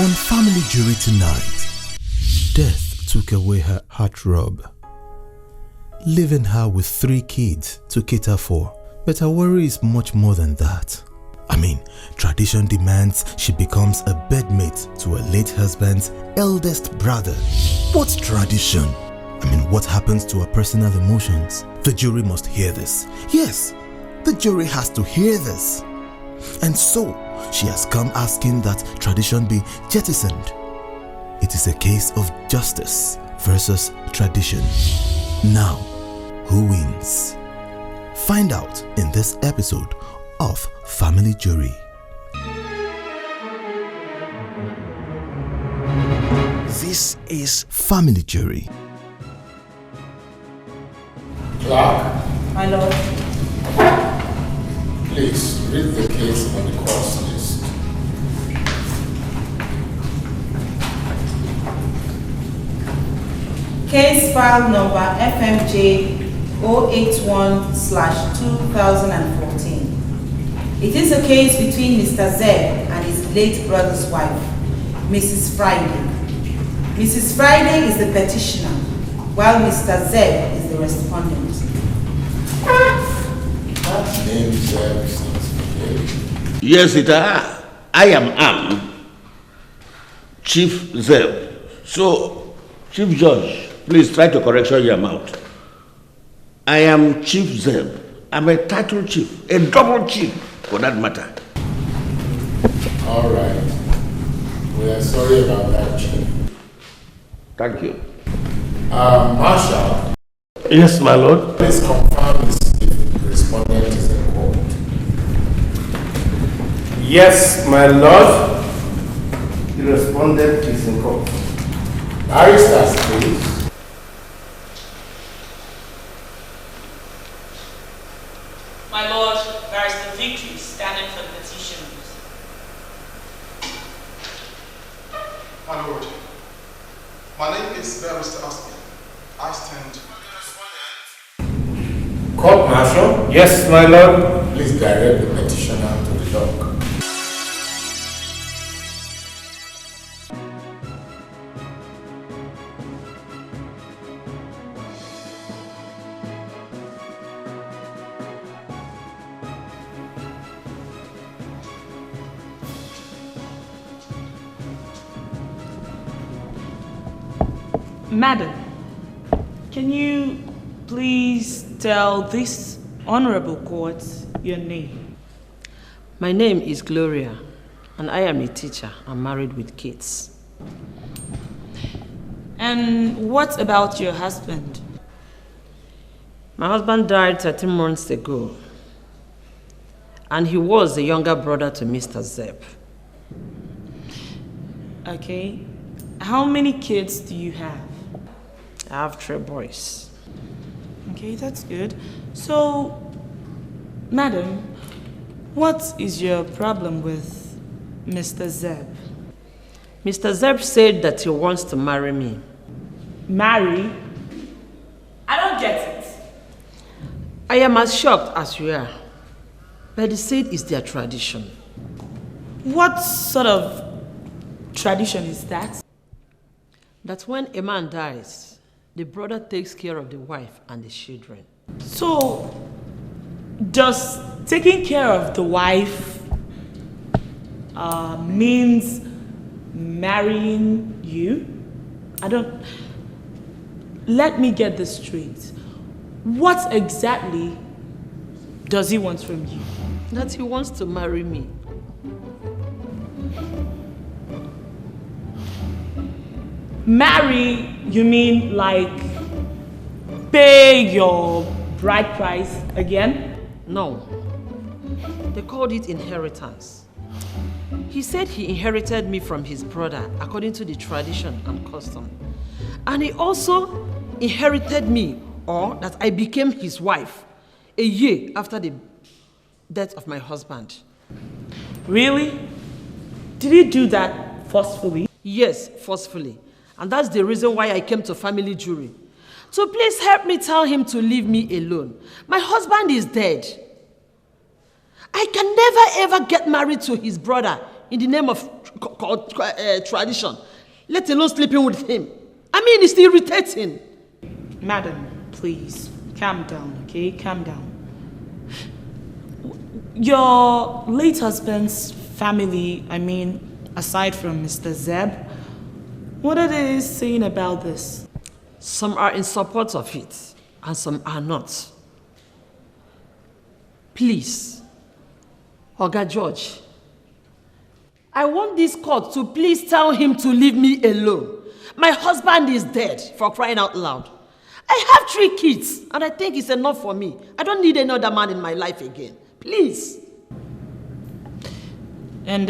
On Family Jury tonight, death took away her heartthrob, leaving her with 3 kids to cater for. But her worry is much more than that. Tradition demands she becomes a bedmate to her late husband's eldest brother. What's tradition? What happens to her personal emotions? The jury must hear this. Yes, the jury has to hear this. And so, she has come asking that tradition be jettisoned. It is a case of justice versus tradition. Now, who wins? Find out in this episode of Family Jury. This is Family Jury. Clerk. My lord. Please read the case on the court's list. Case file number FMJ 081/2014. It is a case between Mr. Zeb and his late brother's wife, Mrs. Friday. Mrs. Friday is the petitioner, while Mr. Zeb is the respondent. That name Zeb sounds familiar. Yes, it are. I am Chief Zeb. So, Chief Judge, please try to correct your mouth. I am Chief Zeb. I'm a title chief, a double chief for that matter. All right. We are sorry about that, Chief. Thank you. Marshal. Yes, my lord. Please confirm if the respondent is in court. Yes, my lord. The respondent is in court. Barristers, please. My lord, Barrister Victory standing for the petitioners. My lord, my name is Barrister Aspen. I stand for the respondent. Court martial. Yes, my lord. Please direct the petitioner to the dock. Madam, can you please tell this honorable court your name? My name is Gloria, and I am a teacher. I'm married with kids. And what about your husband? My husband died 13 months ago, and he was the younger brother to Mr. Zeb. Okay. How many kids do you have? I have 3 boys. Okay, that's good. So, madam, what is your problem with Mr. Zeb? Mr. Zeb said that he wants to marry me. Marry? I don't get it. I am as shocked as you are, but they said it's their tradition. What sort of tradition is that? That when a man dies, the brother takes care of the wife and the children. So, does taking care of the wife means marrying you? Let me get this straight. What exactly does he want from you? That he wants to marry me. Marry, you mean like pay your bride price again? No. They called it inheritance. He said he inherited me from his brother according to the tradition and custom. And he also inherited me, or that I became his wife, a year after the death of my husband. Really? Did he do that forcefully? Yes, forcefully. And that's the reason why I came to family jury. So please help me tell him to leave me alone. My husband is dead. I can never ever get married to his brother in the name of tradition, let alone sleeping with him. I mean, it's irritating. Madam, please, calm down, okay? Calm down. Your late husband's family, I mean, aside from Mr. Zeb, what are they saying about this? Some are in support of it, and some are not. Please, Oga George, I want this court to please tell him to leave me alone. My husband is dead, for crying out loud. I have 3 kids, and I think it's enough for me. I don't need another man in my life again. Please. And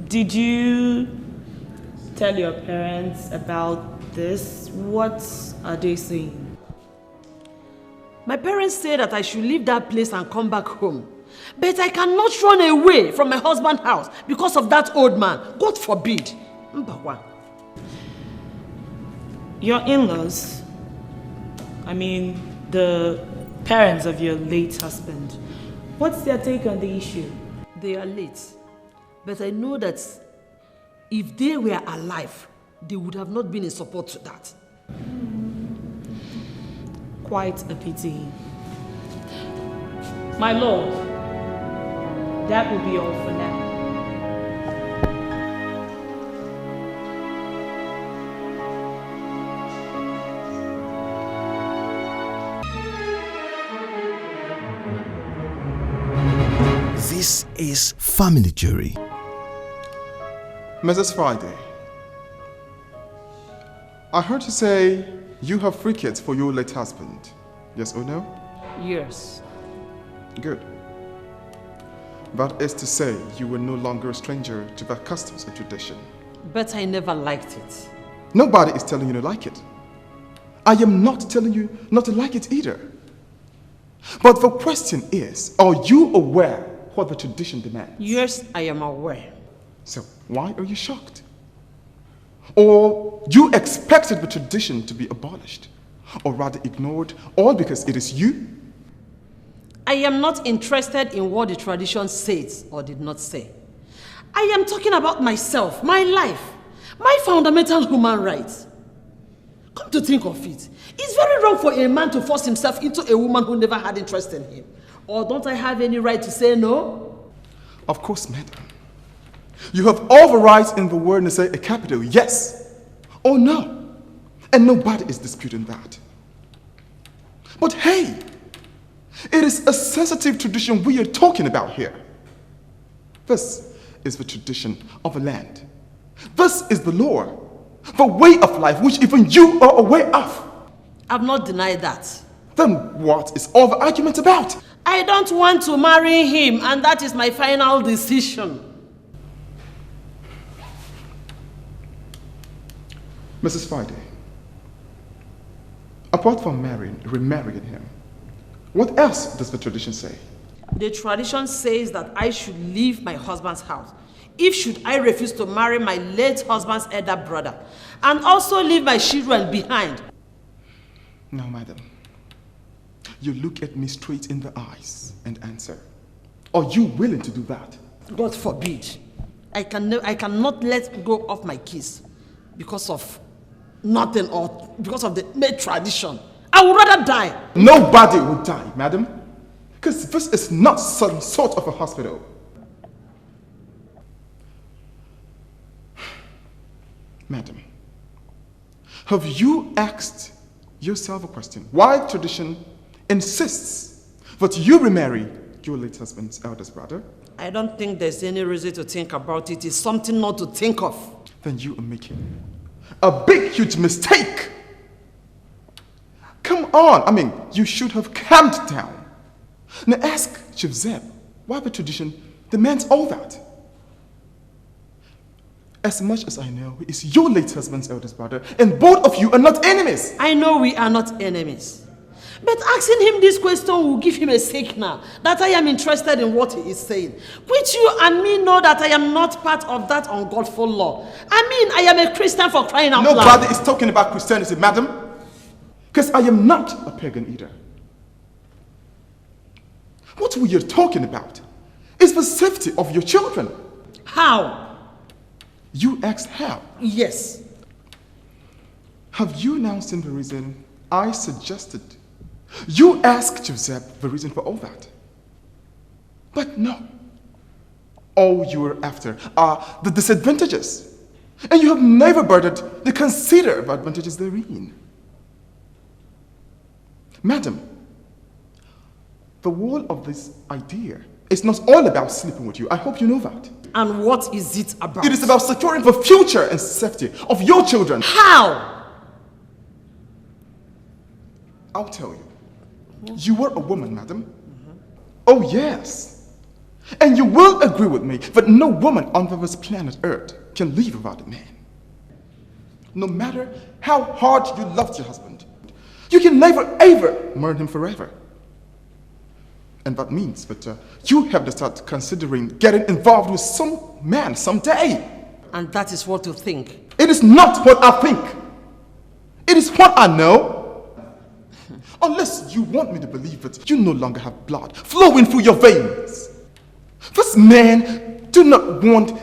did you tell your parents about this? What are they saying? My parents say that I should leave that place and come back home. But I cannot run away from my husband's house because of that old man. God forbid. Mbawa. Your in-laws, I mean, the parents of your late husband, what's their take on the issue? They are late. But I know that if they were alive, they would have not been in support to that. Quite a pity. My lord, that will be all for now. This is Family Jury. Mrs. Friday, I heard you say you have 3 kids for your late husband. Yes or no? Yes. Good. That is to say, you were no longer a stranger to that customs and tradition. But I never liked it. Nobody is telling you to like it. I am not telling you not to like it either. But the question is, are you aware what the tradition demands? Yes, I am aware. So why are you shocked? Or you expected the tradition to be abolished, or rather ignored, all because it is you? I am not interested in what the tradition says or did not say. I am talking about myself, my life, my fundamental human rights. Come to think of it, it's very wrong for a man to force himself into a woman who never had interest in him. Or don't I have any right to say no? Of course, madam. You have all the rights in the world to say a capital yes or no. And nobody is disputing that. But hey, it is a sensitive tradition we are talking about here. This is the tradition of the land. This is the law, the way of life which even you are aware of. I've not denied that. Then what is all the argument about? I don't want to marry him, and that is my final decision. Mrs. Friday, apart from remarrying him, what else does the tradition say? The tradition says that I should leave my husband's house if should I refuse to marry my late husband's elder brother, and also leave my children behind. Now, madam, you look at me straight in the eyes and answer. Are you willing to do that? God forbid. I cannot let go of my kids because of nothing or because of the made tradition. I would rather die. Nobody will die, madam. Because this is not some sort of a hospital. Madam, have you asked yourself a question? Why tradition insists that you remarry your late husband's eldest brother? I don't think there's any reason to think about it. It's something not to think of. Then you are making a big, huge mistake. Come on, I mean, you should have calmed down. Now ask Chief Zeb why the tradition demands all that. As much as I know, he is your late husband's eldest brother, and both of you are not enemies. I know we are not enemies. But asking him this question will give him a signal that I am interested in what he is saying. Which you and me know that I am not part of that ungodful law. I mean, I am a Christian for crying out loud. Nobody is talking about Christianity, madam. Because I am not a pagan either. What we are talking about is the safety of your children. How? You asked how? Yes. Have you now seen the reason I suggested? You asked Joseph the reason for all that. But no. All you are after are the disadvantages. And you have never bothered to consider the advantages therein. Madam, the whole of this idea is not all about sleeping with you. I hope you know that. And what is it about? It is about securing the future and safety of your children. How? I'll tell you. You are a woman, madam. Oh, yes. And you will agree with me that no woman on this planet Earth can live without a man. No matter how hard you loved your husband, you can never ever marry him forever. And that means that you have to start considering getting involved with some man someday. And that is what you think. It is not what I think. It is what I know. Unless you want me to believe that you no longer have blood flowing through your veins. This man do not want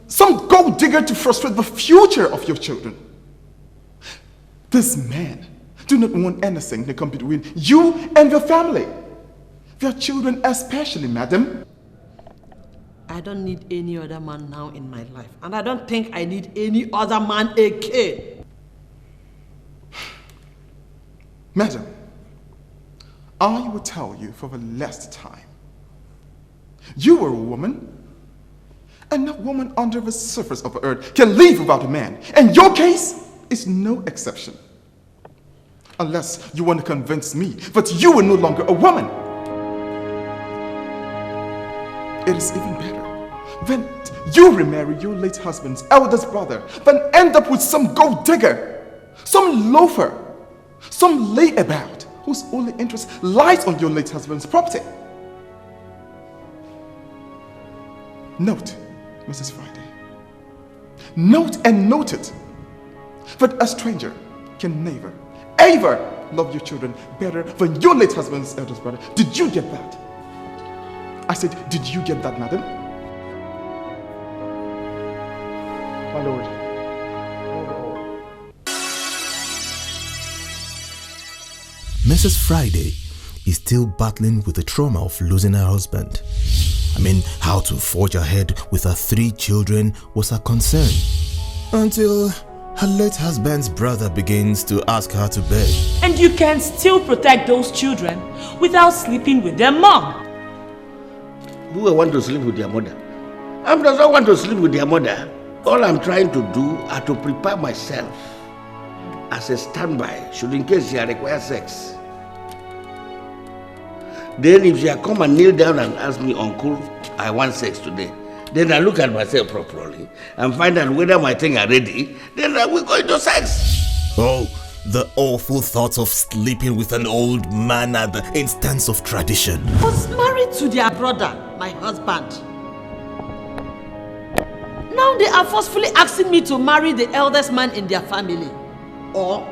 some gold digger to frustrate the future of your children. This man do not want anything to come between you and your family. Your children especially, madam. I don't need any other man now in my life. And I don't think I need any other man again. Madam, I will tell you for the last time. You are a woman, and no woman under the surface of the earth can live without a man. And your case is no exception. Unless you want to convince me that you are no longer a woman. It is even better when you remarry your late husband's eldest brother than end up with some gold digger, some loafer, some layabout whose only interest lies on your late husband's property. Note, Mrs. Friday. Note and note it that a stranger can never, ever love your children better than your late husband's eldest brother. Did you get that? I said, did you get that, madam? My lord. Mrs. Friday is still battling with the trauma of losing her husband. How to forge ahead with her 3 children was her concern. Until her late husband's brother begins to ask her to beg. And you can still protect those children without sleeping with their mom. Who will want to sleep with their mother? I does not want to sleep with their mother. All I'm trying to do is to prepare myself as a standby, should in case she requires sex. Then if she come and kneel down and ask me, Uncle, I want sex today, then I look at myself properly and find out whether my things are ready, then I will go into sex. Oh, the awful thoughts of sleeping with an old man at the instance of tradition. I was married to their brother, my husband. Now they are forcefully asking me to marry the eldest man in their family. Or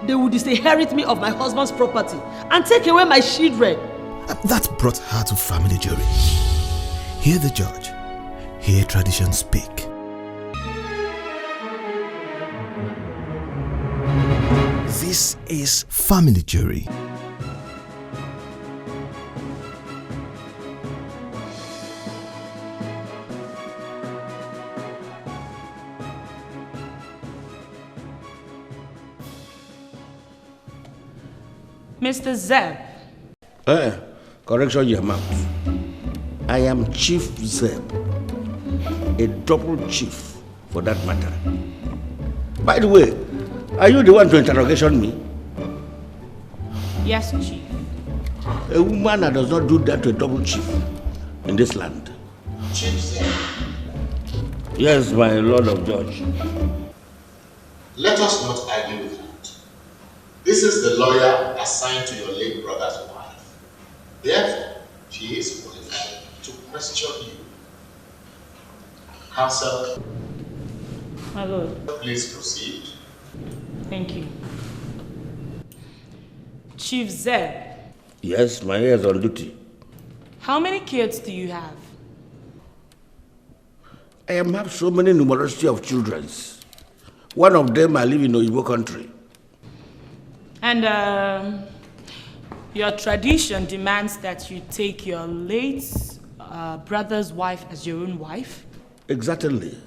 they would disinherit me of my husband's property and take away my children. That brought her to family jury. Hear the judge. Hear tradition speak. This is family jury. Mr. Zeb. Correction your mouth. I am Chief Zeb, a double chief for that matter. By the way, are you the one to interrogation me? Yes, Chief. A woman that does not do that to a double chief in this land. Chief Zeb. Yes, my Lord of Judge. Let us not argue with that. This is the lawyer assigned to your late brother's wife. Therefore, she is qualified to question you. Counsel, My lord. please proceed. Thank you. Chief Zeb, Yes, my ears on duty. how many kids do you have? I have so many numerosity of children. One of them I live in Nollywood country. And your tradition demands that you take your late brother's wife as your own wife? Exactly.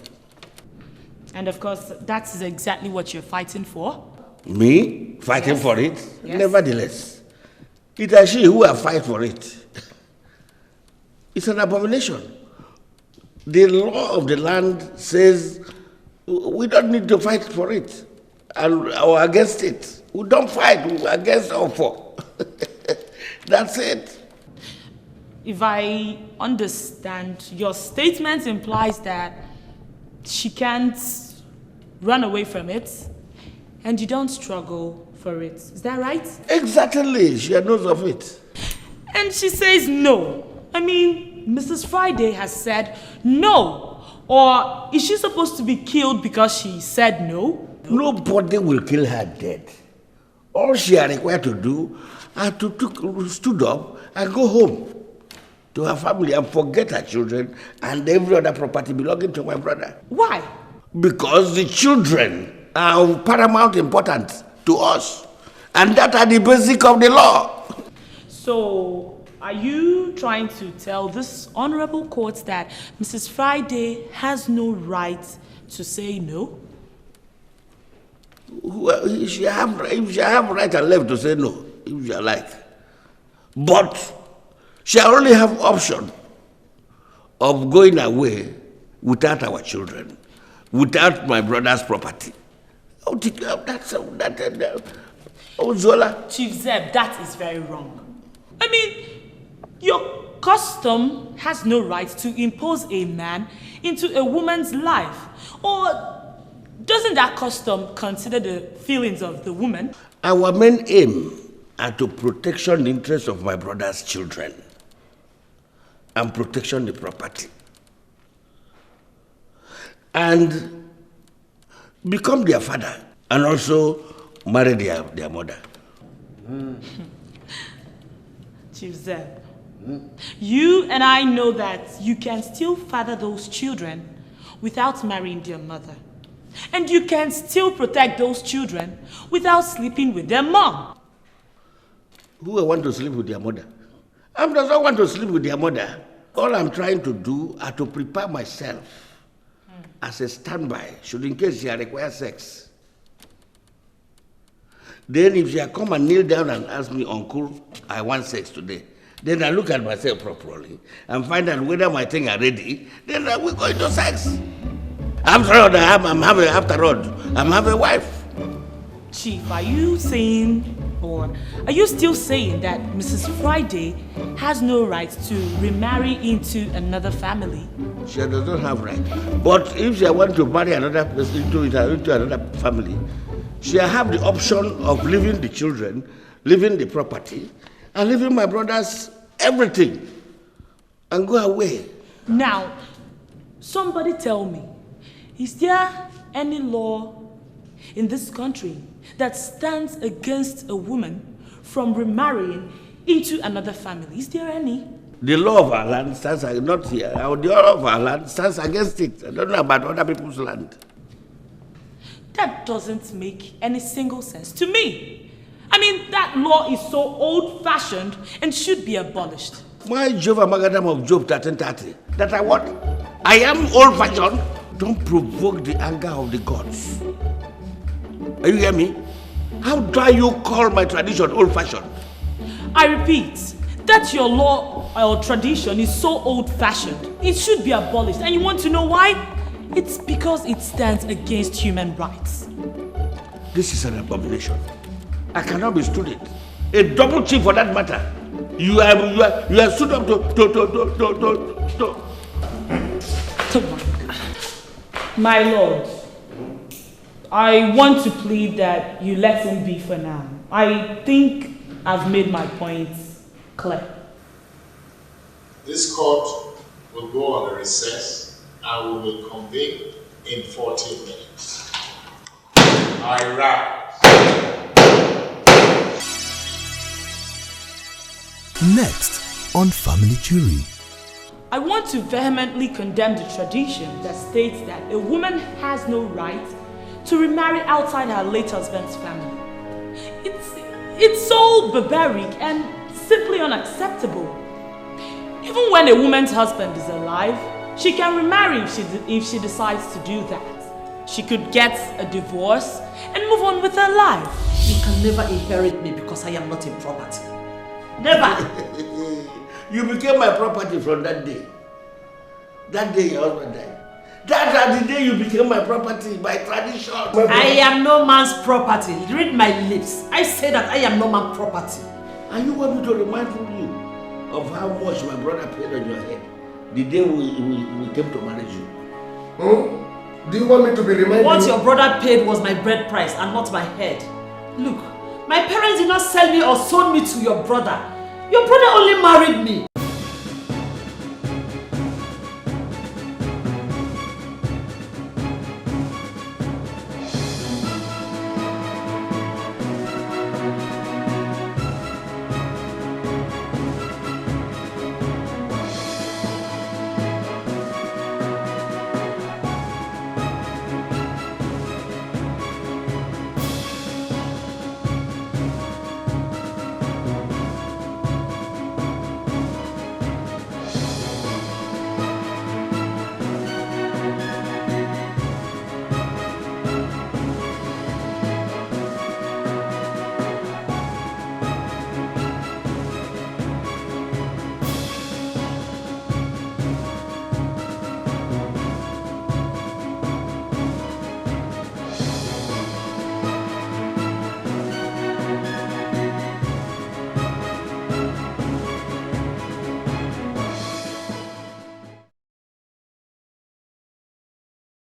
And of course, that's exactly what you're fighting for? Me? Fighting Yes. for it? Yes. Nevertheless, it is she who have fight for it. It's an abomination. The law of the land says we don't need to fight for it or against it. We don't fight against or for. That's it. If I understand, your statement implies that she can't run away from it and you don't struggle for it. Is that right? Exactly. She knows of it. And she says no. I mean, Mrs. Friday has said no. Or is she supposed to be killed because she said no? Nobody will kill her dead. All she are required to do is to stood up and go home to her family and forget her children and every other property belonging to my brother. Why? Because the children are of paramount importance to us. And that are the basic of the law. So, are you trying to tell this honorable court that Mrs. Friday has no right to say no? Well, she have right and left to say no, if you like. But she only have option of going away without our children, without my brother's property. Zola. Chief Zeb, that is very wrong. I mean, your custom has no right to impose a man into a woman's life. Or doesn't that custom consider the feelings of the woman? Our main aim are to protection the interests of my brother's children and protection the property. And become their father and also marry their mother. Chief Zeb, you and I know that you can still father those children without marrying their mother. And you can still protect those children without sleeping with their mom. Who will want to sleep with their mother? I does not want to sleep with their mother. All I'm trying to do is to prepare myself as a standby, should in case she requires sex. Then if she come and kneel down and ask me, Uncle, I want sex today, then I look at myself properly and find out whether my thing are ready, then we go into sex. After all, I'm having a wife. Chief, are you saying, or are you still saying that Mrs. Friday has no right to remarry into another family? She does not have right. But if she wants to marry another person into another family, she have the option of leaving the children, leaving the property, and leaving my brothers everything, and go away. Now, somebody tell me, is there any law in this country that stands against a woman from remarrying into another family? Is there any? The law of our land stands not here. The law of our land stands against it. I don't know about other people's land. That doesn't make any single sense to me. I mean, that law is so old-fashioned and should be abolished. My Jehovah Magadam of Job 13:30. That I what? I am old-fashioned. Don't provoke the anger of the gods. Are you hearing me? How dare you call my tradition old-fashioned? I repeat, that your law or tradition is so old-fashioned. It should be abolished. And you want to know why? It's because it stands against human rights. This is an abomination. I cannot be stood it. A double chief for that matter. You are stood up to. My lord, I want to plead that you let him be for now. I think I've made my points clear. This court will go on a recess and we will convene in 40 minutes. I rise. Next on Family Jury. I want to vehemently condemn the tradition that states that a woman has no right to remarry outside her late husband's family. It's so barbaric and simply unacceptable. Even when a woman's husband is alive, she can remarry if she decides to do that. She could get a divorce and move on with her life. You can never inherit me because I am not a property. Never! You became my property from that day. That day your husband died. That's the day you became my property by tradition. I am no man's property. Read my lips. I say that I am no man's property. And you want me to remind you of how much my brother paid on your head the day we came to marry you? Do you want me to be reminded? What your brother paid was my bread price and not my head. Look, my parents did not sell me or sold me to your brother. Your brother only married me.